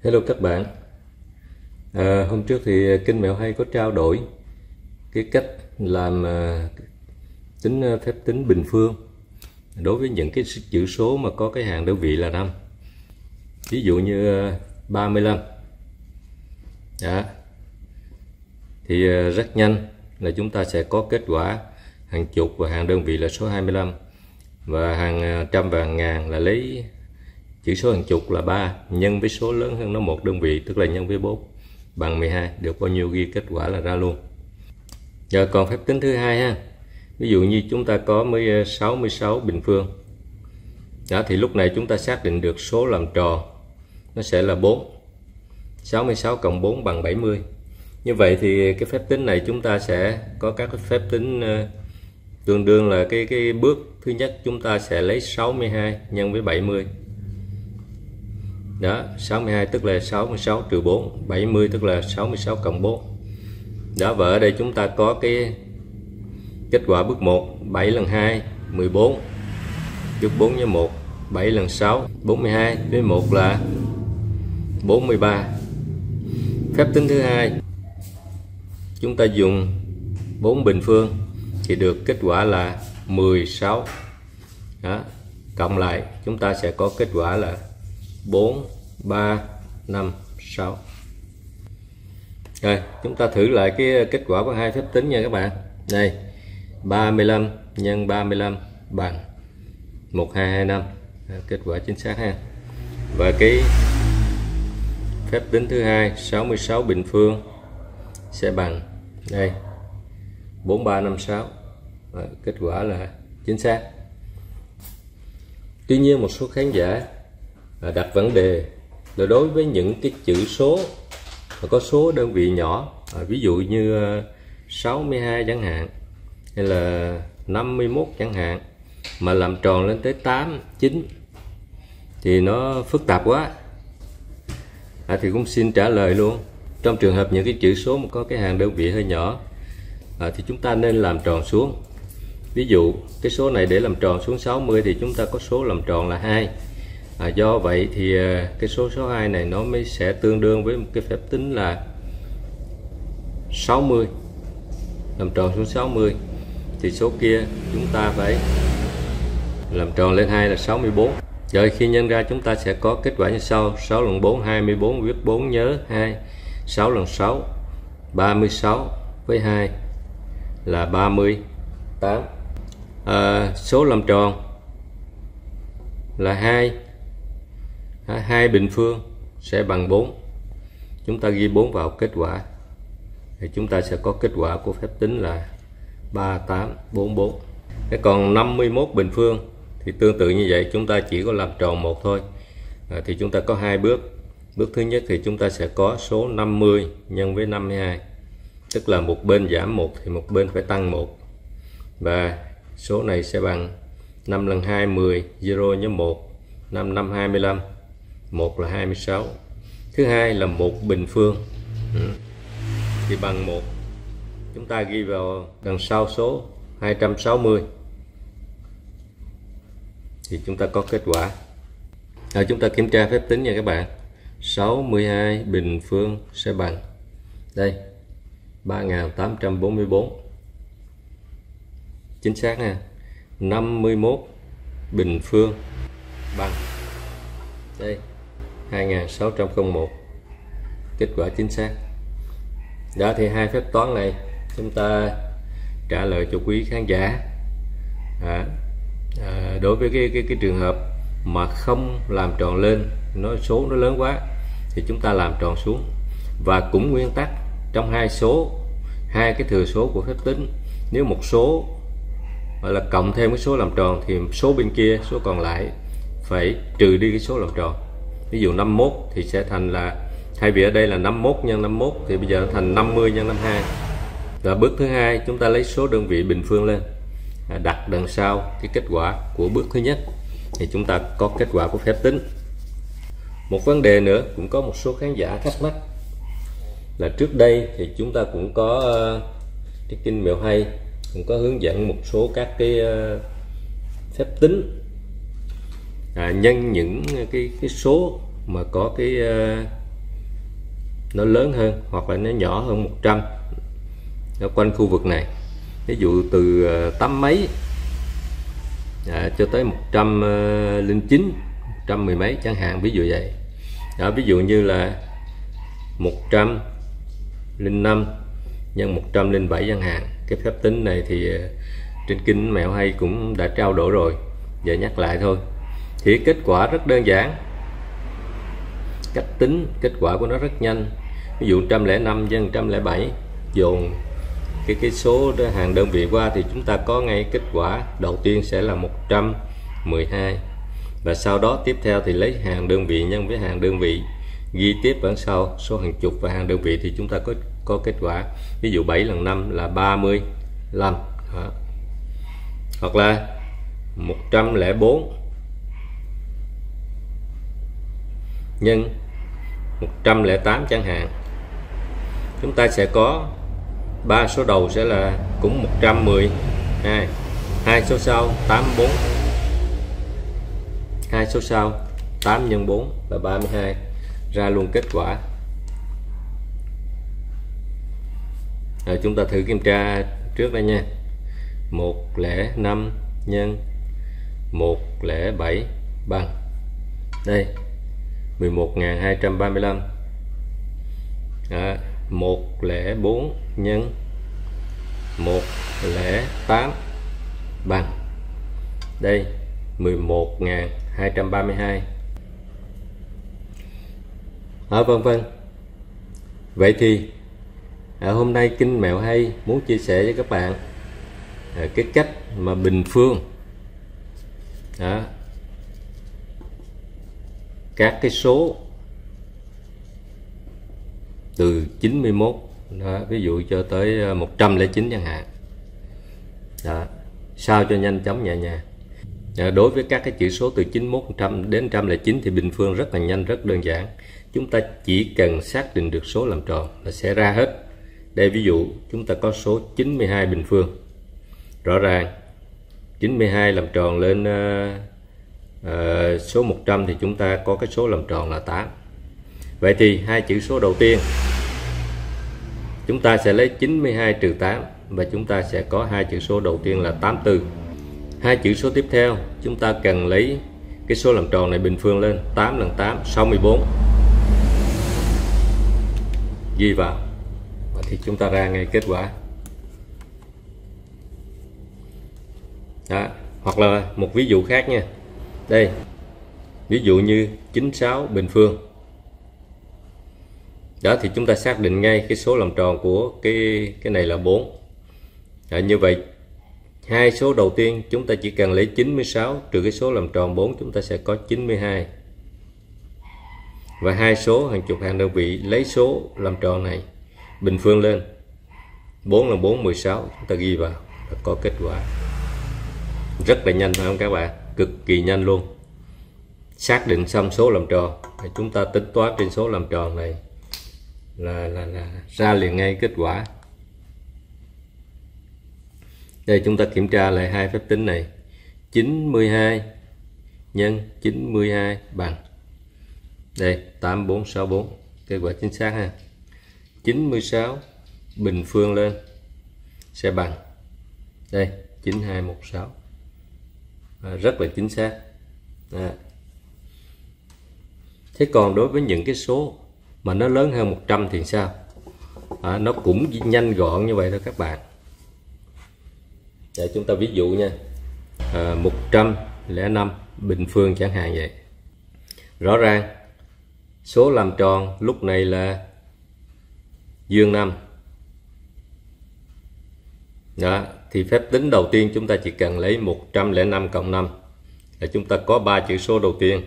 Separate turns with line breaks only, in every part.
Hello các bạn. Hôm trước thì Kinh Mẹo Hay có trao đổi cái cách làm phép tính bình phương đối với những cái chữ số mà có cái hàng đơn vị là 5. Ví dụ như 35 đó, thì rất nhanh là chúng ta sẽ có kết quả hàng chục và hàng đơn vị là số 25, và hàng trăm và hàng ngàn là lấy chữ số hàng chục là 3 nhân với số lớn hơn nó một đơn vị, tức là nhân với 4 bằng 12, được bao nhiêu ghi kết quả là ra luôn. Giờ còn phép tính thứ hai ha. Ví dụ như chúng ta có 66 bình phương đó, thì lúc này chúng ta xác định được số làm tròn nó sẽ là 4. 66 cộng 4 bằng 70. Như vậy thì cái phép tính này chúng ta sẽ có các phép tính tương đương là cái bước thứ nhất chúng ta sẽ lấy 62 nhân với 70. Đó, 62 tức là 66 trừ 4, 70 tức là 66 cộng 4. Đó, và ở đây chúng ta có cái kết quả bước 1, 7 lần 2 14, trước 4 với 1, 7 lần 6 42, với 1 là 43. Phép tính thứ hai, chúng ta dùng 4 bình phương thì được kết quả là 16. Đó, cộng lại chúng ta sẽ có kết quả là 4, 3, 5, 6. Rồi, chúng ta thử lại cái kết quả của hai phép tính nha các bạn. Đây, 35 nhân 35 bằng 1225. Kết quả chính xác ha. Và cái phép tính thứ hai, 66 bình phương sẽ bằng đây 4356. Kết quả là chính xác. Tuy nhiên một số khán giả đặt vấn đề là đối với những cái chữ số mà có số đơn vị nhỏ, ví dụ như 62 chẳng hạn, hay là 51 chẳng hạn, mà làm tròn lên tới 8, 9 thì nó phức tạp quá. Thì cũng xin trả lời luôn. Trong trường hợp những cái chữ số mà có cái hàng đơn vị hơi nhỏ thì chúng ta nên làm tròn xuống. Ví dụ cái số này để làm tròn xuống 60 thì chúng ta có số làm tròn là 2. Do vậy thì cái số 2 này nó mới sẽ tương đương với một cái phép tính là 60. Làm tròn xuống 60 thì số kia chúng ta phải làm tròn lên 2 là 64. Rồi khi nhân ra chúng ta sẽ có kết quả như sau: 6 lần 4 24, viết 4 nhớ 2. 6 lần 6 36 với 2 là 38. Số làm tròn là 2. 2 bình phương sẽ bằng 4. Chúng ta ghi 4 vào kết quả thì chúng ta sẽ có kết quả của phép tính là 3844. Cái còn 51 bình phương thì tương tự như vậy, chúng ta chỉ có làm tròn một thôi. Thì chúng ta có hai bước. Bước thứ nhất thì chúng ta sẽ có số 50 nhân với 52, tức là một bên giảm 1 thì một bên phải tăng 1. Và số này sẽ bằng 5 lần 2 10, 0 nhớ 1, 5 5 25, 1 là 26. Thứ hai là một bình phương thì bằng 1. Chúng ta ghi vào đằng sau số 260 thì chúng ta có kết quả. Chúng ta kiểm tra phép tính nha các bạn. 62 bình phương sẽ bằng đây 3844. Chính xác ha. 51 bình phương bằng đây 2601. Kết quả chính xác. Đó, thì hai phép toán này chúng ta trả lời cho quý khán giả. Đối với cái trường hợp mà không làm tròn lên, số nó lớn quá thì chúng ta làm tròn xuống. Và cũng nguyên tắc trong hai cái thừa số của phép tính, nếu một số gọi là cộng thêm cái số làm tròn thì số bên kia, số còn lại phải trừ đi cái số làm tròn. Ví dụ 51 thì sẽ thành là, thay vì ở đây là 51 nhân 51 thì bây giờ nó thành 50 nhân 52. Và bước thứ hai chúng ta lấy số đơn vị bình phương lên, đặt đằng sau cái kết quả của bước thứ nhất thì chúng ta có kết quả của phép tính. Một vấn đề nữa cũng có một số khán giả thắc mắc là trước đây thì chúng ta cũng có cái Kinh Mẹo Hay cũng có hướng dẫn một số các cái phép tính nhân những cái số mà có cái nó lớn hơn hoặc là nó nhỏ hơn 100 ở quanh khu vực này, ví dụ từ 8 mấy cho tới 109, 110 mấy chẳng hạn, ví dụ vậy đó. Ví dụ như là 105 nhân 107 chẳng hạn. Cái phép tính này thì trên kinh Mẹo Hay cũng đã trao đổi rồi, giờ nhắc lại thôi. Thì kết quả rất đơn giản, cách tính kết quả của nó rất nhanh. Ví dụ 105 nhân 107 dồn cái số hàng đơn vị qua thì chúng ta có ngay kết quả đầu tiên sẽ là 112, và sau đó tiếp theo thì lấy hàng đơn vị nhân với hàng đơn vị, ghi tiếp ở sau số hàng chục và hàng đơn vị thì chúng ta có kết quả. Ví dụ 7 lần 5 là 35 đó. Hoặc là 104 nhân 108 chẳng hạn. Chúng ta sẽ có 3 số đầu sẽ là cũng 112, 2 số sau 84, 2 số sau 8 nhân 4 là 32, ra luôn kết quả. Rồi chúng ta thử kiểm tra trước đây nha. 105 nhân 107 bằng đây 11.235. 104 nhân 108 bằng đây 11.232. Vân vân. Vậy thì hôm nay Kinh Mẹo Hay muốn chia sẻ với các bạn cái cách mà bình phương các cái số từ 91 đó, ví dụ cho tới 109 chẳng hạn đó, sao cho nhanh chóng nhẹ nhàng. Đối với các cái chữ số từ 91 đến 109 thì bình phương rất là nhanh, rất đơn giản. Chúng ta chỉ cần xác định được số làm tròn là sẽ ra hết. Đây ví dụ chúng ta có số 92 bình phương. Rõ ràng 92 làm tròn lên số 100 thì chúng ta có cái số làm tròn là 8. Vậy thì hai chữ số đầu tiên chúng ta sẽ lấy 92 trừ 8 và chúng ta sẽ có hai chữ số đầu tiên là 84. Hai chữ số tiếp theo chúng ta cần lấy cái số làm tròn này bình phương lên, 8 lần 8 64, ghi vào và thì chúng ta ra ngay kết quả đó. Hoặc là một ví dụ khác nha. Đây ví dụ như 96 bình phương đó, thì chúng ta xác định ngay cái số làm tròn của cái này là 4. Như vậy hai số đầu tiên chúng ta chỉ cần lấy 96 trừ cái số làm tròn 4, chúng ta sẽ có 92. Và hai số hàng chục hàng đơn vị lấy số làm tròn này bình phương lên, 4 lần 4 16, chúng ta ghi vào là có kết quả. Rất là nhanh phải không các bạn? Cực kỳ nhanh luôn. Xác định xong số làm tròn thì chúng ta tính toán trên số làm tròn này là ra liền ngay kết quả. Đây chúng ta kiểm tra lại hai phép tính này. 92 nhân 92 bằng đây 8464, kết quả chính xác ha. 96 bình phương lên sẽ bằng đây 9216. Rất là chính xác. Thế còn đối với những cái số mà nó lớn hơn 100 thì sao? Nó cũng nhanh gọn như vậy thôi các bạn. Để chúng ta ví dụ nha, 105 bình phương chẳng hạn vậy. Rõ ràng số làm tròn lúc này là dương 5 đó, thì phép tính đầu tiên chúng ta chỉ cần lấy 105 cộng 5 là chúng ta có 3 chữ số đầu tiên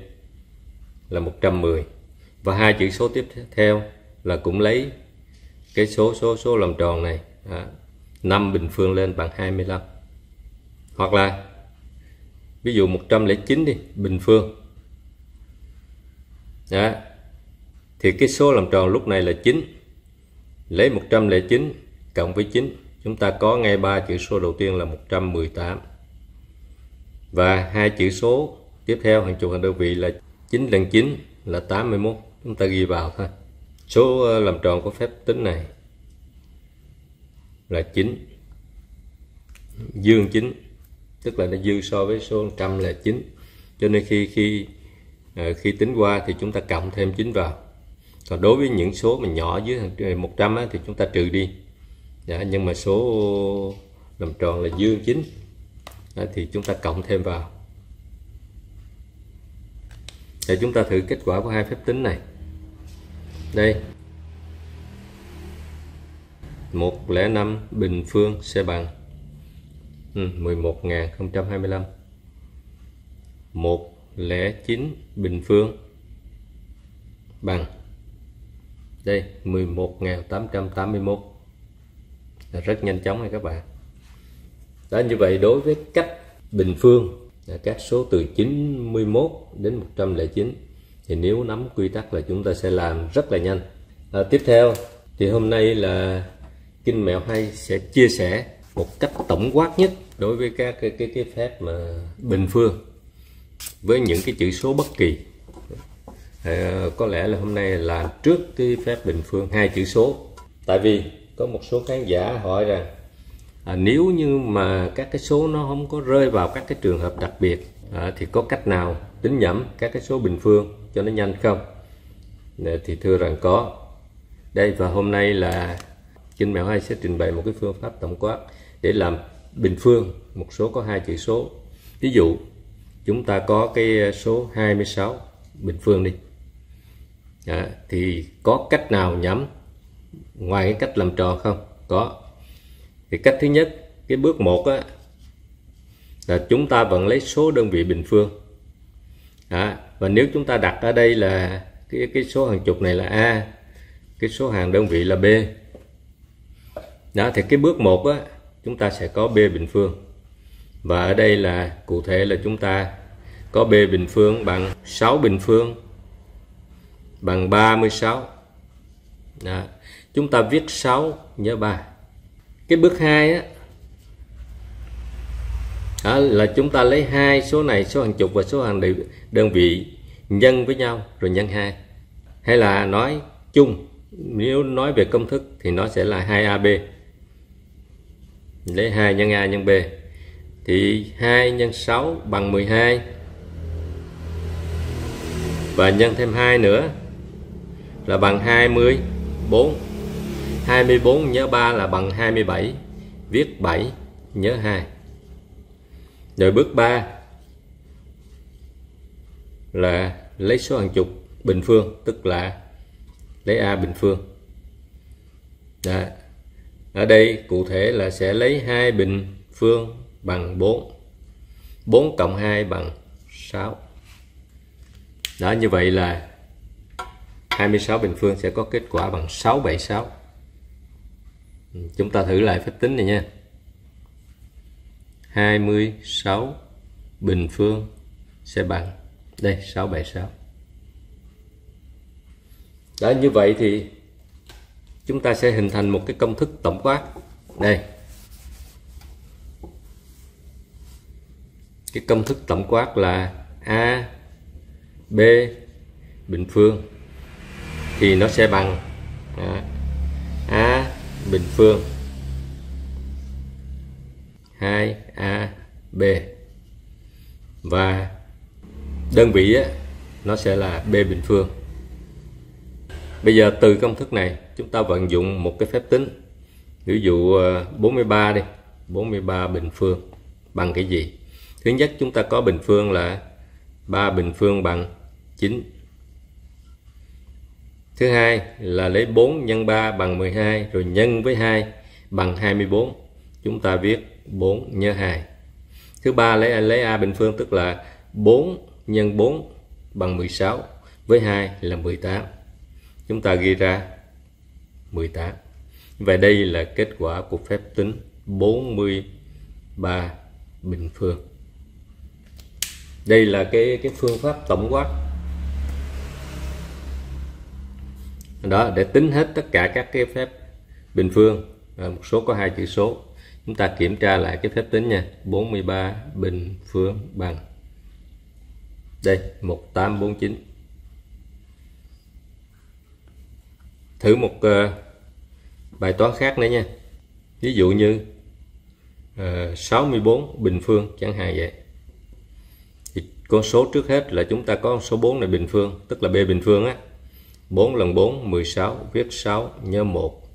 là 110, và hai chữ số tiếp theo là cũng lấy cái số làm tròn này 5 bình phương lên bằng 25. Hoặc là ví dụ 109 đi bình phương đó, thì cái số làm tròn lúc này là 9, lấy 109 cộng với 9, chúng ta có ngay 3 chữ số đầu tiên là 118, và hai chữ số tiếp theo hàng chục hàng đơn vị là 9 lần 9 là 81, chúng ta ghi vào thôi Số làm tròn của phép tính này là 9, dương 9, tức là nó dư so với số 100 là 9, cho nên khi tính qua thì chúng ta cộng thêm 9 vào. Còn đối với những số mà nhỏ dưới 100 á, thì chúng ta trừ đi. Nhưng mà số làm tròn là dương 9 thì chúng ta cộng thêm vào. Để chúng ta thử kết quả của hai phép tính này. Đây, 105 bình phương sẽ bằng 11.025. 109 bình phương bằng đây 11.881. Rất nhanh chóng này các bạn. Đó, như vậy đối với cách bình phương các số từ 91 đến 109 thì nếu nắm quy tắc là chúng ta sẽ làm rất là nhanh. Tiếp theo thì hôm nay là Kinh Mẹo Hay sẽ chia sẻ một cách tổng quát nhất đối với các cái phép mà bình phương với những cái chữ số bất kỳ. Có lẽ là hôm nay làm trước cái phép bình phương hai chữ số, tại vì có một số khán giả hỏi rằng nếu như mà các cái số nó không có rơi vào các cái trường hợp đặc biệt thì có cách nào tính nhẩm các cái số bình phương cho nó nhanh không? Thì thưa rằng có. Đây, và hôm nay là Kinh Mẹo Hay sẽ trình bày một cái phương pháp tổng quát để làm bình phương một số có hai chữ số. Ví dụ chúng ta có cái số 26 bình phương đi, thì có cách nào nhẩm ngoài cái cách làm tròn không? Có. Thì cách thứ nhất, cái bước 1 á, là chúng ta vẫn lấy số đơn vị bình phương. Và nếu chúng ta đặt ở đây là cái số hàng chục này là A, cái số hàng đơn vị là B. Đó, thì cái bước 1 á, chúng ta sẽ có B bình phương. Và ở đây là cụ thể là chúng ta có B bình phương bằng 6 bình phương bằng 36. Đó. Chúng ta viết 6 nhớ 3. Cái bước 2 á, là chúng ta lấy hai số này, số hàng chục và số hàng đơn vị nhân với nhau rồi nhân 2. Hay là nói chung, nếu nói về công thức thì nó sẽ là 2AB. Lấy 2 nhân A nhân B thì 2 nhân 6 bằng 12. Và nhân thêm 2 nữa là bằng 24. 24 nhớ 3 là bằng 27. Viết 7 nhớ 2. Rồi bước 3 là lấy số hàng chục bình phương, tức là lấy A bình phương. Đó. Ở đây cụ thể là sẽ lấy 2 bình phương bằng 4. 4 cộng 2 bằng 6. Đó, như vậy là 26 bình phương sẽ có kết quả bằng 676. Chúng ta thử lại phép tính này nha. 26 bình phương sẽ bằng đây 676. Đó, như vậy thì chúng ta sẽ hình thành một cái công thức tổng quát. Đây. Cái công thức tổng quát là A, B bình phương thì nó sẽ bằng A bình phương 2AB, và đơn vị á, nó sẽ là B bình phương. Bây giờ từ công thức này chúng ta vận dụng một cái phép tính. Ví dụ 43 đi, 43 bình phương bằng cái gì? Thứ nhất, chúng ta có bình phương là 3 bình phương bằng 9. Thứ hai là lấy 4 nhân 3 bằng 12 rồi nhân với 2 bằng 24. Chúng ta viết 4 nhớ 2. Thứ ba lấy A bình phương, tức là 4 nhân 4 bằng 16 với 2 là 18. Chúng ta ghi ra 18. Và đây là kết quả của phép tính 43 bình phương. Đây là cái phương pháp tổng quát. Đó, để tính hết tất cả các cái phép bình phương, một số có hai chữ số. Chúng ta kiểm tra lại cái phép tính nha. 43 bình phương bằng đây 1849. Thử một bài toán khác nữa nha. Ví dụ như 64 bình phương chẳng hạn vậy. Thì con số trước hết là chúng ta có con số 4 này bình phương, tức là b bình phương á. 4 lần 4 16, viết 6 nhân 1.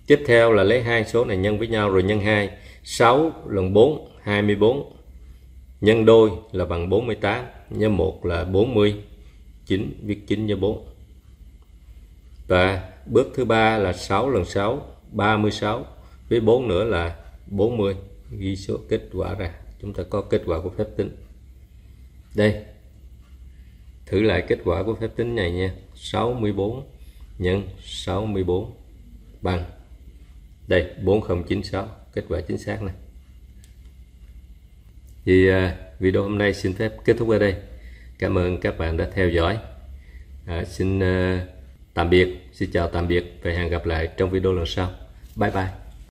Tiếp theo là lấy hai số này nhân với nhau rồi nhân 2. 6 lần 4 24, nhân đôi là bằng 48, nhân 1 là 49, viết 9 nhân 4. Và bước thứ ba là 6 lần 6 36, với 4 nữa là 40, ghi số kết quả ra. Chúng ta có kết quả của phép tính. Đây, thử lại kết quả của phép tính này nha. 64 nhân 64 bằng, đây 4096, kết quả chính xác này. Thì video hôm nay xin phép kết thúc ở đây. Cảm ơn các bạn đã theo dõi. Xin tạm biệt, xin chào tạm biệt và hẹn gặp lại trong video lần sau. Bye bye.